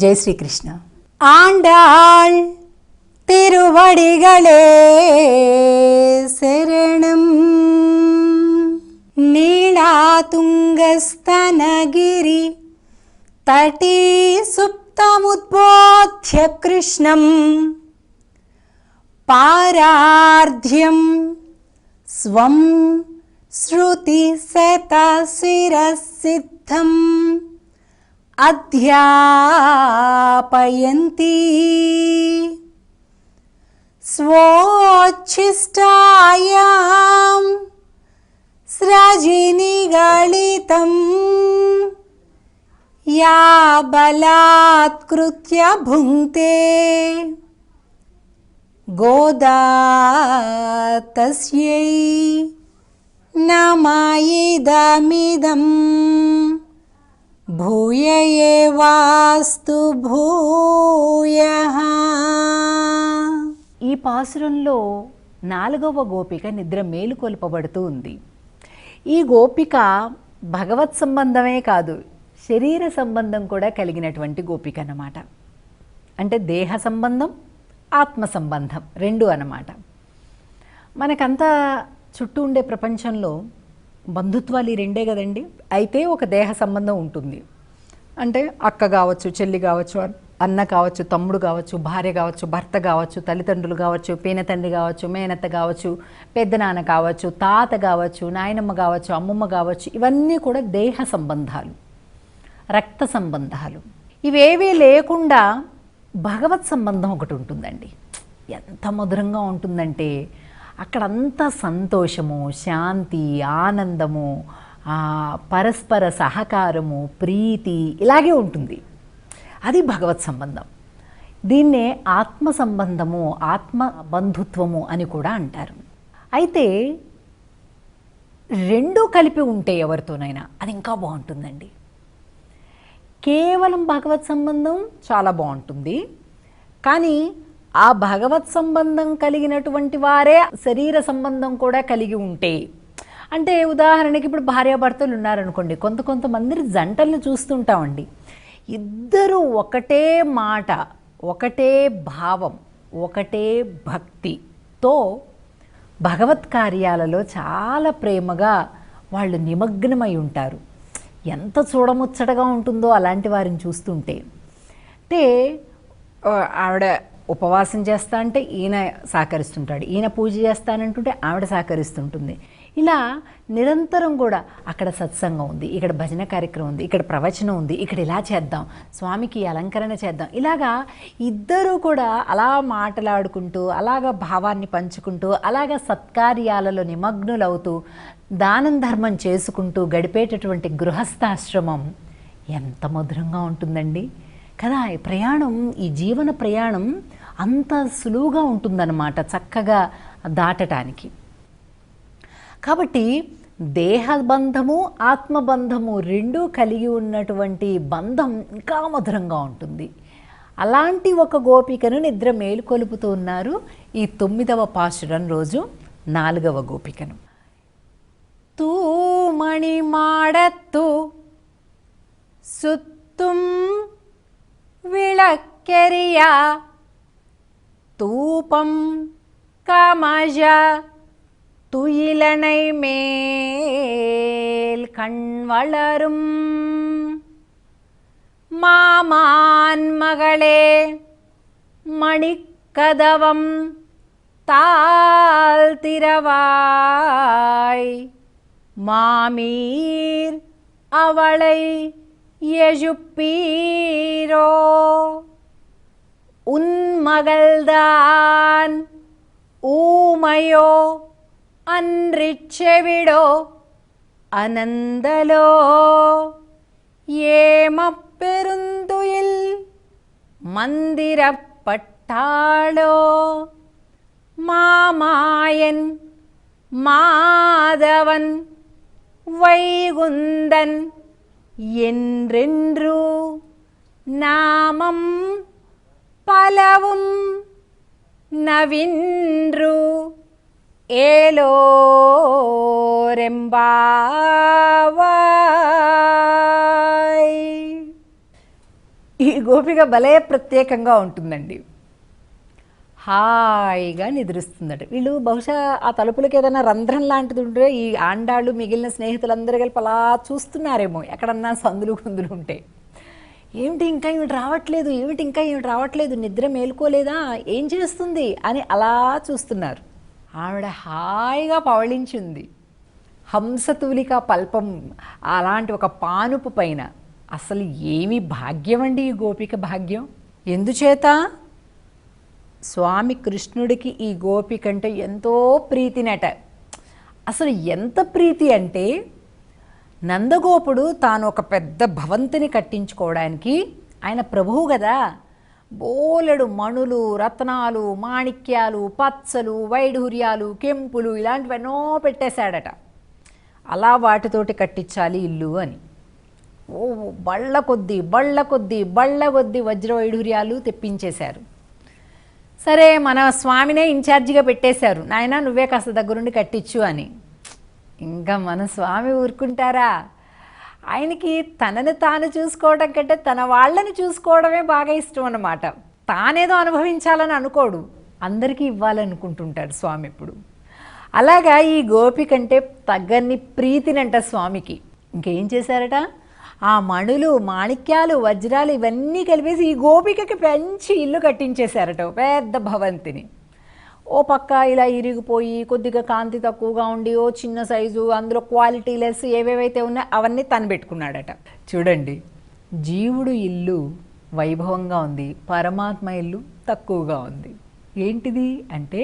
ஜெய் ஸ்ரீ கிருஷ்ணா. ஆண்டாள் திருவடிகளே சரணம். நீளாதுங்கஸ்தனகிரி தட்டி சுப்தமுத்போத்ய கிருஷ்ணம் பாரார்த்யம் ஸ்வம் ஸ்ருதி சதசிரசித்தம் అధ్యాపయంతి స్వోచ్ఛిష్టాయాం స్రజినిగళితం యా బలాత్కృత్య భుంక్తే గోదా తస్యై నమః భూయ ఏవాస్తు భూయః. ఈ పాసురంలో 4వ గోపిక నిద్ర మేలుకొల్పబడుతూ ఉంది. ఈ గోపిక భగవత్ సంబంధమే కాదు, శరీర సంబంధం కూడా కలిగినటువంటి గోపిక అన్నమాట. అంటే దేహ సంబంధం, ఆత్మ సంబంధం రెండు అన్నమాట. మనకంతా చుట్టూ ఉండే ప్రపంచంలో బంధుత్వాలు ఈ రెండే కదండి. అయితే ఒక దేహ సంబంధం ఉంటుంది. అంటే అక్క కావచ్చు, చెల్లి కావచ్చు, అన్న కావచ్చు, తమ్ముడు కావచ్చు, భార్య కావచ్చు, భర్త కావచ్చు, తల్లిదండ్రులు కావచ్చు, పేనతండ్రి కావచ్చు, మేనత్త కావచ్చు, పెద్దనాన్న కావచ్చు, తాత కావచ్చు, నాయనమ్మ కావచ్చు, అమ్మమ్మ కావచ్చు. ఇవన్నీ కూడా దేహ సంబంధాలు, రక్త సంబంధాలు. ఇవేవీ లేకుండా భగవత్ సంబంధం ఒకటి ఉంటుందండి. ఎంత మధురంగా ఉంటుందంటే అక్కడంతా సంతోషము, శాంతి, ఆనందము, పరస్పర సహకారము, ప్రీతి ఇలాగే ఉంటుంది. అది భగవత్ సంబంధం. దీన్నే ఆత్మ సంబంధము, ఆత్మ బంధుత్వము అని కూడా అంటారు. అయితే రెండూ కలిపి ఉంటే ఎవరితోనైనా అది ఇంకా బాగుంటుందండి. కేవలం భగవత్ సంబంధం చాలా బాగుంటుంది, కానీ ఆ భగవత్ సంబంధం కలిగినటువంటి వారే శరీర సంబంధం కూడా కలిగి ఉంటే, అంటే ఉదాహరణకి ఇప్పుడు భార్యాభర్తలు ఉన్నారనుకోండి, కొంతమంది జంటలను చూస్తుంటామండి. ఇద్దరు ఒకటే మాట, ఒకటే భావం, ఒకటే భక్తితో భగవత్ కార్యాలలో చాలా ప్రేమగా వాళ్ళు నిమగ్నమై ఉంటారు. ఎంత చూడముచ్చటగా ఉంటుందో అలాంటి వారిని చూస్తుంటే. అంటే ఆవిడ ఉపవాసం చేస్తా అంటే ఈయన సహకరిస్తుంటాడు, ఈయన పూజ చేస్తానంటుంటే ఆవిడ సహకరిస్తుంటుంది. ఇలా నిరంతరం కూడా అక్కడ సత్సంగం ఉంది, ఇక్కడ భజన కార్యక్రమం ఉంది, ఇక్కడ ప్రవచనం ఉంది, ఇక్కడ ఇలా చేద్దాం, స్వామికి అలంకరణ చేద్దాం, ఇలాగా ఇద్దరూ కూడా అలా మాట్లాడుకుంటూ, అలాగా భావాన్ని పంచుకుంటూ, అలాగా సత్కార్యాలలో నిమగ్నులవుతూ, దానం ధర్మం చేసుకుంటూ గడిపేటటువంటి గృహస్థాశ్రమం ఎంత మధురంగా ఉంటుందండి కదా. ఈ ప్రయాణం, ఈ జీవన ప్రయాణం అంత సులువుగా ఉంటుందన్నమాట చక్కగా దాటటానికి. కాబట్టి దేహబంధము, ఆత్మబంధము రెండూ కలిగి ఉన్నటువంటి బంధం ఇంకా మధురంగా ఉంటుంది. అలాంటి ఒక గోపికను నిద్ర మేలుకొలుపుతూ ఉన్నారు ఈ 9వ పాశురం రోజు 4వ గోపికను. తూమణి మాడత్తు సుత్తుం విళక్కెరియ தூபம் கமஜ துயிலனை மேல் கண் வளரும் மாமான் மகளே மணிக்கதவம் தாழ்த்திரவாய் மாமீர் அவளை எஜுப்பீரோ உன்மகள்தான் ஊமையோ அன்றிச்செவிடோ அனந்தலோ ஏமப்பெருந்துயில் மந்திரப்பட்டாளோ மாமாயன் மாதவன் வைகுந்தன் என்றென்று நாமம் பலவும் నవిండ్రు ఏలోరెంబావాయ్. ఈ గోపిక భలే ప్రత్యేకంగా ఉంటుందండి. హాయిగా నిద్రిస్తుందట. వీళ్ళు బహుశా ఆ తలుపులకి ఏదైనా రంధ్రం లాంటిది ఉంటే ఈ ఆండాళ్ళు మిగిలిన స్నేహితులందరూ కలిపి అలా చూస్తున్నారేమో ఎక్కడన్నా సందులు కుందులు ఉంటే. ఏమిటి ఇంకా ఏమిటి రావట్లేదు, ఏమిటి ఇంకా ఏమిటి రావట్లేదు, నిద్ర మేలుకోలేదా, ఏం చేస్తుంది అని అలా చూస్తున్నారు. ఆవిడ హాయిగా పవళించింది. హంసతూలిక పల్పం అలాంటి ఒక పానుపు పైన. అసలు ఏమి భాగ్యం అండి ఈ గోపిక భాగ్యం. ఎందుచేత స్వామి కృష్ణుడికి ఈ గోపిక అంటే ఎంతో ప్రీతినట. అసలు ఎంత ప్రీతి అంటే నందగోపుడు తాను ఒక పెద్ద భవంతిని కట్టించుకోవడానికి, ఆయన ప్రభువు కదా, బోలెడు మణులు, రత్నాలు, మాణిక్యాలు, పచ్చలు, వైఢూర్యాలు, కెంపులు ఇలాంటివన్నో పెట్టేశాడట. అలా వాటితోటి కట్టించాలి ఇల్లు అని. ఓ బళ్ళ కొద్దీ వజ్ర వైఢూర్యాలు తెప్పించేశారు. సరే మన స్వామినే ఇన్ఛార్జిగా పెట్టేశారు, నాయన నువ్వే కాస్త దగ్గరుండి కట్టించు అని. ఇంకా మన స్వామి ఊరుకుంటారా? ఆయనకి తనని తాను చూసుకోవడం కంటే తన వాళ్ళని చూసుకోవడమే బాగా ఇష్టం అన్నమాట. తానేదో అనుభవించాలని అనుకోడు, అందరికీ ఇవ్వాలనుకుంటుంటాడు స్వామి ఎప్పుడు. అలాగా ఈ గోపికంటే తగ్గని ప్రీతినంట స్వామికి. ఇంకేం చేశారట, ఆ మణులు, మాణిక్యాలు, వజ్రాలు ఇవన్నీ కలిపేసి ఈ గోపికకి పెంచి ఇల్లు కట్టించేశారట, పెద్ద భవంతిని. ఓ పక్క ఇలా ఇరిగిపోయి కొద్దిగా కాంతి తక్కువగా ఉండి ఓ చిన్న సైజు, అందులో క్వాలిటీ లెస్ ఏవేవైతే ఉన్నాయో అవన్నీ తను పెట్టుకున్నాడట. చూడండి, జీవుడు ఇల్లు వైభవంగా ఉంది, పరమాత్మ ఇల్లు తక్కువగా ఉంది. ఏంటిది అంటే,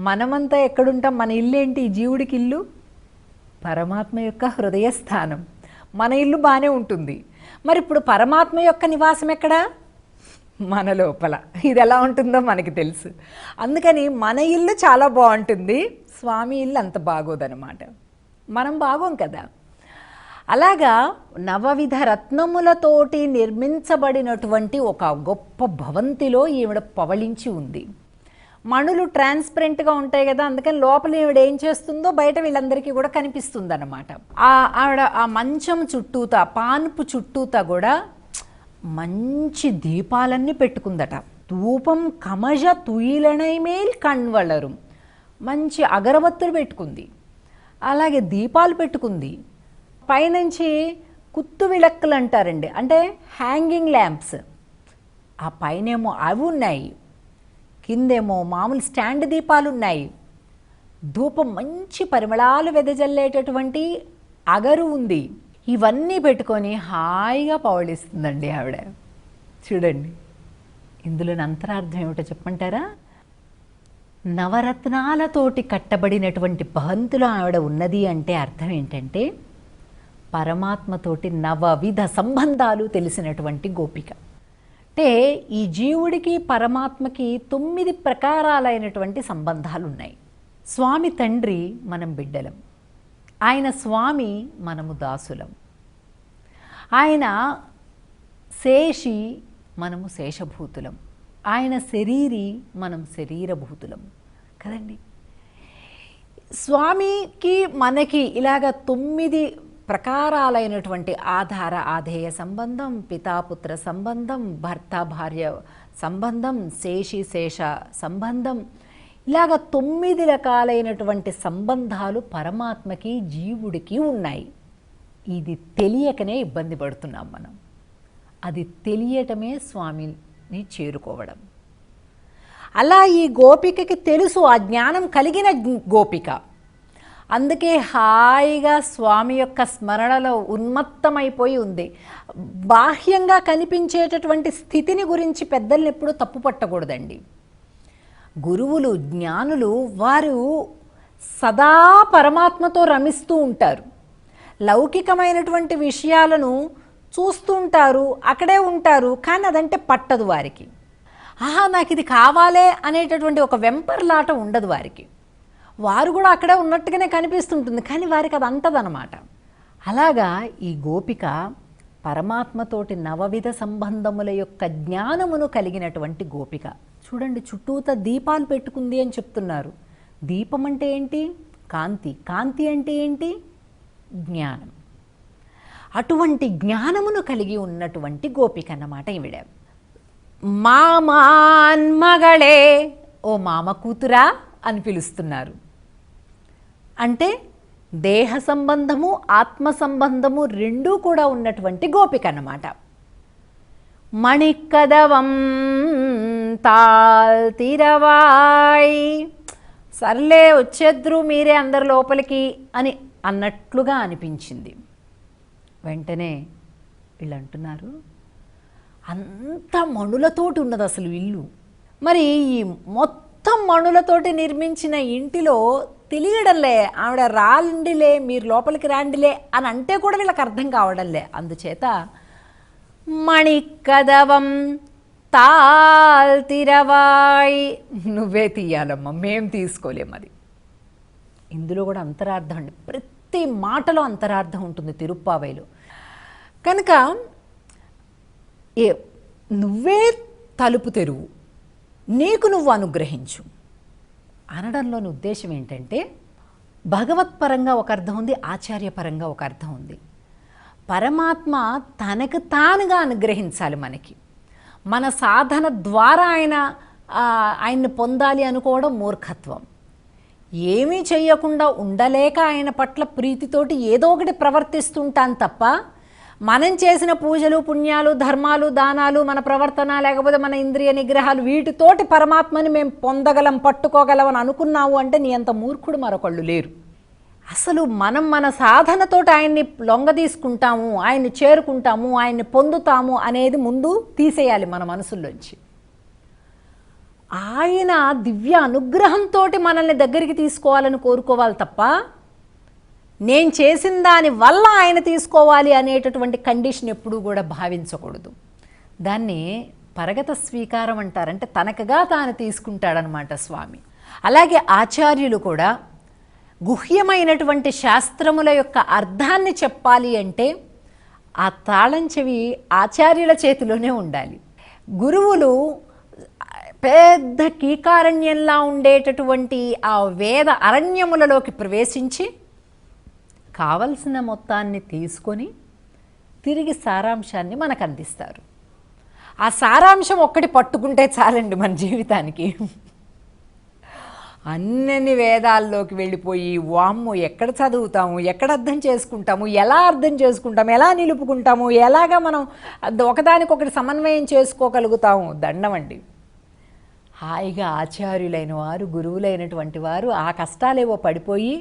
మనమంతా ఎక్కడుంటాం, మన ఇల్లు ఏంటి, జీవుడికి ఇల్లు పరమాత్మ యొక్క హృదయస్థానం. మన ఇల్లు బాగానే ఉంటుంది, మరి ఇప్పుడు పరమాత్మ యొక్క నివాసం ఎక్కడా, మన లోపల. ఇది ఎలా ఉంటుందో మనకి తెలుసు. అందుకని మన ఇల్లు చాలా బాగుంటుంది, స్వామి ఇల్లు అంత బాగోదన్నమాట. మనం బాగోం కదా. అలాగా నవవిధ రత్నములతోటి నిర్మించబడినటువంటి ఒక గొప్ప భవంతిలో ఈవిడ పవళించి ఉంది. మణులు ట్రాన్స్పరెంట్గా ఉంటాయి కదా, అందుకని లోపల ఈవిడ ఏం చేస్తుందో బయట వీళ్ళందరికీ కూడా కనిపిస్తుంది అన్నమాట. ఆవిడ ఆ మంచం చుట్టూతా, పానుపు చుట్టూతా కూడా మంచి దీపాలన్నీ పెట్టుకుందట. ధూపం కమజ తుయిలనై మేల్ కణ్వళరు, మంచి అగరబత్తులు పెట్టుకుంది, అలాగే దీపాలు పెట్టుకుంది. పైనుంచి కుత్తు విளక్కులు అంటారండి, అంటే హ్యాంగింగ్ ల్యాంప్స్, ఆ పైనేమో అవి ఉన్నాయి, కిందేమో మామూలు స్టాండ్ దీపాలు ఉన్నాయి. ధూపం మంచి పరిమళాలు వెదజల్లేటటువంటి అగరు ఉంది. ఇవన్నీ పెట్టుకొని హాయిగా పవళిస్తుందండి ఆవిడ. చూడండి, ఇందులోని అంతరార్థం ఏమిటో చెప్పంటారా? నవరత్నాలతోటి కట్టబడినటువంటి భవంతిలో ఆవిడ ఉన్నది అంటే అర్థం ఏంటంటే, పరమాత్మతోటి నవవిధ సంబంధాలు తెలిసినటువంటి గోపిక. అంటే ఈ జీవుడికి పరమాత్మకి 9 ప్రకారాలైనటువంటి సంబంధాలు ఉన్నాయి. స్వామి తండ్రి, మనం బిడ్డలం. ఆయన స్వామి, మనము దాసులం. ఆయన శేషి, మనము శేషభూతులం. ఆయన శరీరి, మనం శరీరభూతులం కదండి. స్వామికి మనకి ఇలాగ 9 ప్రకారాలైనటువంటి ఆధార ఆధేయ సంబంధం, పితాపుత్ర సంబంధం, భర్త భార్య సంబంధం, శేషి శేష సంబంధం, ఇలాగ 9 రకాలైనటువంటి సంబంధాలు పరమాత్మకి జీవుడికి ఉన్నాయి. ఇది తెలియకనే ఇబ్బంది పడుతున్నాం మనం. అది తెలియటమే స్వామిని చేరుకోవడం. అలా ఈ గోపికకి తెలుసు, ఆ జ్ఞానం కలిగిన గోపిక. అందుకే హాయిగా స్వామి యొక్క స్మరణలో ఉన్మత్తమైపోయి ఉంది. బాహ్యంగా కనిపించేటటువంటి స్థితిని గురించి పెద్దల్ని ఎప్పుడూ తప్పు పట్టకూడదండి. గురువులు, జ్ఞానులు వారు సదా పరమాత్మతో రమిస్తూ ఉంటారు. లౌకికమైనటువంటి విషయాలను చూస్తూ ఉంటారు, అక్కడే ఉంటారు, కానీ అదంటే పట్టదు వారికి. ఆహా నాకు ఇది కావాలే అనేటటువంటి ఒక వెంపర్లాట ఉండదు వారికి. వారు కూడా అక్కడే ఉన్నట్టుగానే కనిపిస్తుంటుంది, కానీ వారికి అది అంటదనమాట. అలాగా ఈ గోపిక పరమాత్మతోటి నవవిధ సంబంధముల యొక్క జ్ఞానమును కలిగినటువంటి గోపిక. చూడండి, చుట్టూత దీపాలు పెట్టుకుంది అని చెప్తున్నారు. దీపం అంటే ఏంటి? కాంతి. కాంతి అంటే ఏంటి? జ్ఞానం. అటువంటి జ్ఞానమును కలిగి ఉన్నటువంటి గోపిక అన్నమాట ఈవిడ. మామాన్ మగళే, ఓ మామ కూతురా అని పిలుస్తున్నారు. అంటే దేహ సంబంధము ఆత్మ సంబంధము రెండూ కూడా ఉన్నటువంటి గోపిక అన్నమాట. మణికదవం తాల్తిరవాయ్, సర్లే వచ్చేద్దరు మీరే అందరి లోపలికి అని అన్నట్లుగా అనిపించింది. వెంటనే వీళ్ళు అంటున్నారు, అంత మణులతోటి ఉన్నది అసలు ఇల్లు. మరి ఈ మొత్తం మణులతోటి నిర్మించిన ఇంటిలో తెలియడంలే, ఆవిడ రాండిలే మీరు లోపలికి రాండిలే అని అంటే కూడా వీళ్ళకి అర్థం కావడంలే. అందుచేత మణికదవం తాల్తిరవాయ్, నువ్వే తీయాలమ్మా, మేం తీసుకోలేం. అది ఇందులో కూడా అంతరార్థం అండి, ప్రతి మాటలో అంతరార్థం ఉంటుంది తిరుప్పావైలో. కనుక నువ్వే తలుపు తెరువు, నీకు నువ్వు అనుగ్రహించు అనడంలోని ఉద్దేశం ఏంటంటే, భగవత్పరంగా ఒక అర్థం ఉంది, ఆచార్యపరంగా ఒక అర్థం ఉంది. పరమాత్మ తనకు తానుగా అనుగ్రహించాలి మనకి. మన సాధన ద్వారా ఆయన్ని పొందాలి అనుకోవడం మూర్ఖత్వం. ఏమీ చెయ్యకుండా ఉండలేక ఆయన పట్ల ప్రీతితోటి ఏదో ఒకటి ప్రవర్తిస్తుంటాను తప్ప, మనం చేసిన పూజలు పుణ్యాలు ధర్మాలు దానాలు మన ప్రవర్తన లేకపోతే మన ఇంద్రియ నిగ్రహాలు వీటితోటి పరమాత్మని మేము పొందగలం పట్టుకోగలం అని అనుకున్నావు అంటే నీ అంత మూర్ఖుడు మరొకళ్ళు లేరు. అసలు మనం మన సాధనతోటి ఆయన్ని లొంగ తీసుకుంటాము, ఆయన్ని చేరుకుంటాము, ఆయన్ని పొందుతాము అనేది ముందు తీసేయాలి మన మనసుల్లోంచి. ఆయన దివ్య అనుగ్రహంతో మనల్ని దగ్గరికి తీసుకోవాలని కోరుకోవాలి తప్ప, నేను చేసిన దాని వల్ల ఆయన తీసుకోవాలి అనేటటువంటి కండిషన్ ఎప్పుడూ కూడా భావించకూడదు. దాన్ని పరగత స్వీకారం అంటారంటే తనకగా తాను తీసుకుంటాడనమాట స్వామి. అలాగే ఆచార్యులు కూడా గుహ్యమైనటువంటి శాస్త్రముల యొక్క అర్థాన్ని చెప్పాలి అంటే ఆ తాళం చెవి ఆచార్యుల చేతిలోనే ఉండాలి. గురువులు పెద్ద కీకారణ్యంలా ఉండేటటువంటి ఆ వేద అరణ్యములలోకి ప్రవేశించి కావలసిన మొత్తాన్ని తీసుకొని తిరిగి సారాంశాన్ని మనకు అందిస్తారు. ఆ సారాంశం ఒక్కటి పట్టుకుంటే చాలండి మన జీవితానికి. అన్ని వేదాల్లోకి వెళ్ళిపోయి వామ్మో ఎక్కడ చదువుతాము, ఎక్కడ అర్థం చేసుకుంటాము, ఎలా అర్థం చేసుకుంటాము, ఎలా నిలుపుకుంటాము, ఎలాగా మనం ఒకదానికొకటి సమన్వయం చేసుకోగలుగుతాము, దండమండి. హాయిగా ఆచార్యులైన వారు గురువులైనటువంటి వారు ఆ కష్టాలేవో పడిపోయి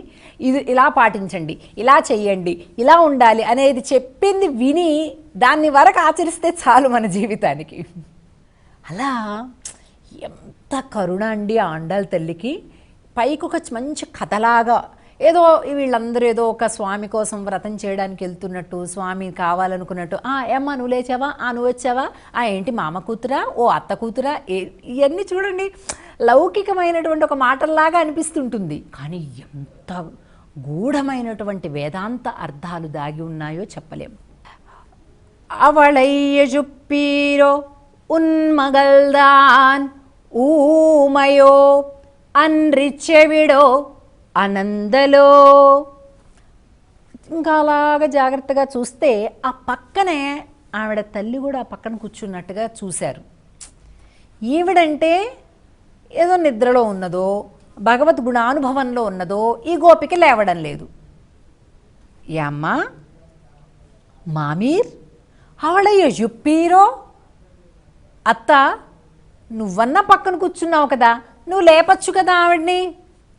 ఇది ఇలా పాటించండి, ఇలా చెయ్యండి, ఇలా ఉండాలి అనేది చెప్పింది విని దాన్ని వరకు ఆచరిస్తే చాలు మన జీవితానికి. అలా ఎంత కరుణ అండి ఆండాళ్ళ తల్లికి. పైకి ఒక మంచి కథలాగా ఏదో వీళ్ళందరూ ఏదో ఒక స్వామి కోసం వ్రతం చేయడానికి వెళ్తున్నట్టు, స్వామి కావాలనుకున్నట్టు, ఏమ్మా నువ్వు లేచావా, నువ్వు వచ్చావా, ఏంటి మామ కూతురా, ఓ అత్త కూతురా, ఇవన్నీ చూడండి లౌకికమైనటువంటి ఒక మాటల్లాగా అనిపిస్తుంటుంది. కానీ ఎంత గూఢమైనటువంటి వేదాంత అర్థాలు దాగి ఉన్నాయో చెప్పలేము. అవళయ్య జుప్పీరో ఉన్మగల్దాన్ ఊమయో అన్రిచ్చెవిడో అనందలో. ఇంకా అలాగా జాగ్రత్తగా చూస్తే ఆ పక్కనే ఆవిడ తల్లి కూడా ఆ పక్కన కూర్చున్నట్టుగా చూశారు. ఈవిడంటే ఏదో నిద్రలో ఉన్నదో భగవద్ గుణానుభవంలో ఉన్నదో ఈ గోపిక లేవడం లేదు. యామ్మా మామీర్ అవళయ్య జుప్పీరో, అత్త నువ్వన్నా పక్కన కూర్చున్నావు కదా, నువ్వు లేపచ్చు కదా ఆవిడ్ని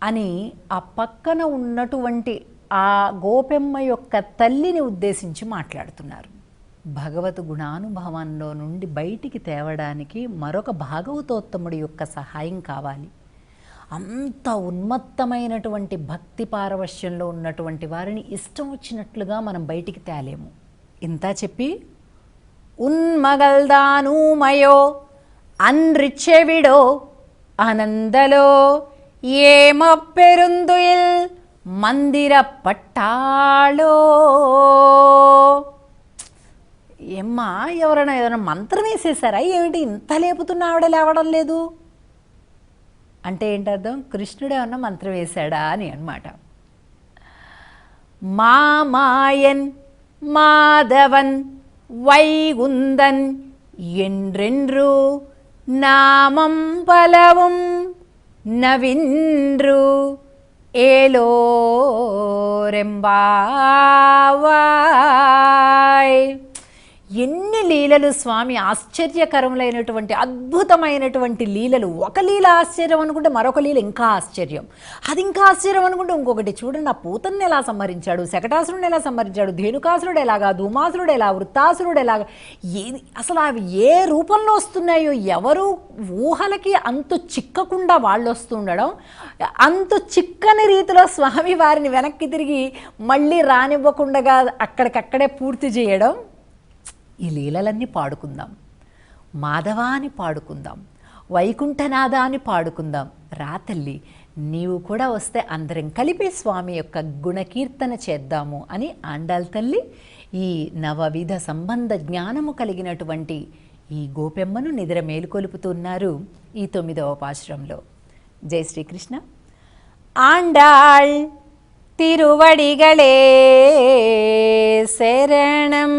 అని ఆ పక్కన ఉన్నటువంటి ఆ గోపెమ్మ యొక్క తల్లిని ఉద్దేశించి మాట్లాడుతున్నారు. భగవత్ గుణానుభవంలో నుండి బయటికి తేవడానికి మరొక భాగవతోత్తముడి యొక్క సహాయం కావాలి. అంత ఉన్మత్తమైనటువంటి భక్తి పారవశ్యంలో ఉన్నటువంటి వారిని ఇష్టం వచ్చినట్లుగా మనం బయటికి తేలేము. ఇంత చెప్పి ఉన్మగల్దానూమయో అన్రిచ్చెవిడో అనందలో ఏమప్పెరుందుయిల్ మందిర పట్టాళో. ఏమ్మా ఎవరైనా ఏదైనా మంత్రం వేసేసారా ఏమిటి, ఇంత లేపుతున్నా ఆవిడ లేవడం లేదు అంటే ఏంటర్థం, కృష్ణుడు ఏమన్నా మంత్రం వేశాడా అని అన్నమాట. మామాయన్ மாதவன் வைகுந்தன் என்றென்று நாமம் பலவும் నవింద్రు ఏలోరెంబావాయ్. ఎన్ని లీలలు స్వామి, ఆశ్చర్యకరములైనటువంటి అద్భుతమైనటువంటి లీలలు. ఒక లీల ఆశ్చర్యం అనుకుంటే మరొక లీల ఇంకా ఆశ్చర్యం, అది ఇంకా ఆశ్చర్యం అనుకుంటే ఇంకొకటి. చూడండి, ఆ పూతన్ని ఎలా సంహరించాడు, శకటాసురుడిని ఎలా సంహరించాడు, ధేనుకాసురుడు ఎలాగా, ధూమాసురుడు ఎలా, వృత్తాసురుడు ఎలాగా, అసలు అవి ఏ రూపంలో వస్తున్నాయో ఎవరు ఊహలకి అంతు చిక్కకుండా వాళ్ళు వస్తుండడం, అంతు చిక్కని రీతిలో స్వామి వారిని వెనక్కి తిరిగి మళ్ళీ రానివ్వకుండా అక్కడికక్కడే పూర్తి చేయడం. ఈ లీలలన్నీ పాడుకుందాం, మాధవాని పాడుకుందాం, వైకుంఠనాథాన్ని పాడుకుందాం. రా తల్లి, నీవు కూడా వస్తే అందరం కలిపి స్వామి యొక్క గుణకీర్తన చేద్దాము అని ఆండాల్ తల్లి ఈ నవవిధ సంబంధ జ్ఞానము కలిగినటువంటి ఈ గోపెమ్మను నిద్ర మేలుకొలుపుతున్నారు ఈ 9వ పాశురంలో. జై శ్రీకృష్ణ. ఆండాళ్ తిరువడిగళే శరణం.